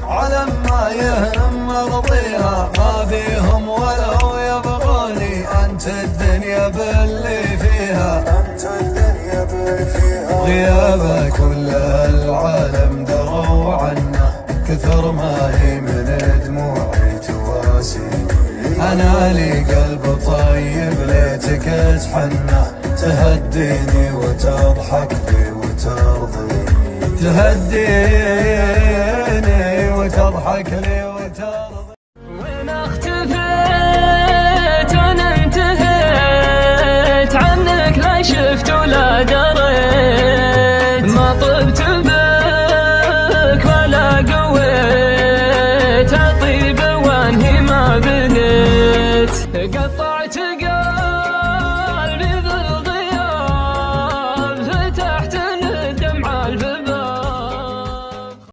على ما يهم مرضيها ما بيهم ولو يبغوني. أنت الدنيا باللي فيها، أنت الدنيا باللي فيها. غيابك كل العالم دروا عنه، كثر ما هي من دموعي تواسي. أنا لي قلب طيب ليتك تحنه، تهديني وتضحك بي وترضي، تهديني وتضحك لي وترضي. وين اختفيت وانا انتهيت عنك، لا شفت ولا دريت، ما طبت بك ولا قويت، اطيب وانهي ما بنيت. قطع